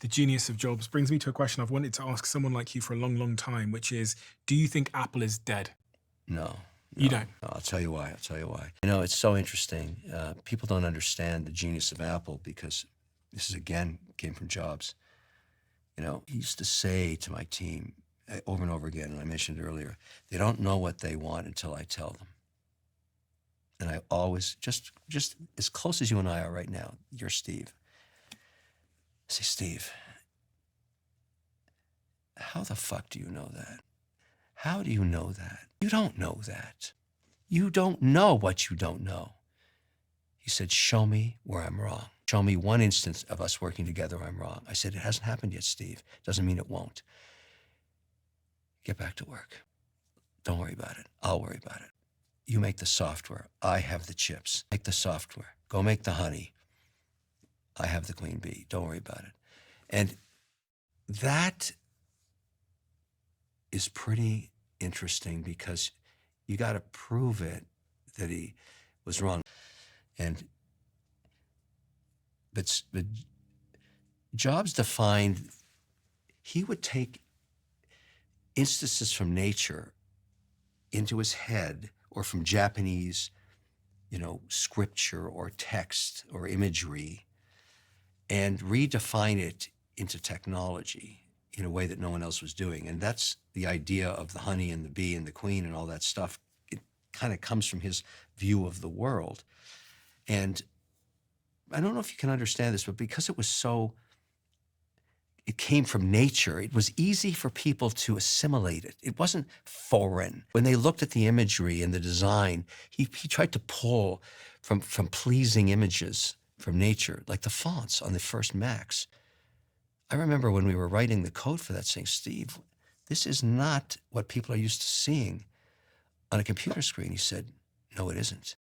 The genius of Jobs brings me to a question I've wanted to ask someone like you for a long, long time, which is, do you think Apple is dead? No, You no, don't. no. I'll tell you why. I'll tell you why. You know, it's so interesting. People don't understand the genius of Apple because this is, again, came from Jobs. You know, he used to say to my team over and over again, and I mentioned earlier, they don't know what they want until I tell them. And I always, just as close as you and I are right now, you're Steve. I say, Steve, how the fuck do you know that? How do you know that? You don't know that. You don't know what you don't know. He said, show me where I'm wrong. Show me one instance of us working together where I'm wrong. I said, it hasn't happened yet, Steve. Doesn't mean it won't. Get back to work. Don't worry about it. I'll worry about it. You make the software. I have the chips. Make the software. Go make the honey. I have the queen bee. Don't worry about it. And that is pretty interesting because you got to prove it that he was wrong. But Jobs defined, he would take instances from nature into his head or from Japanese, scripture or text or imagery and redefine it into technology in a way that no one else was doing. And that's the idea of the honey and the bee and the queen and all that stuff. It kind of comes from his view of the world. And I don't know if you can understand this, but because it came from nature, it was easy for people to assimilate it. It wasn't foreign. When they looked at the imagery and the design, he tried to pull from pleasing images from nature, like the fonts on the first Macs. I remember when we were writing the code for that saying, Steve, this is not what people are used to seeing on a computer screen. He said, no, it isn't.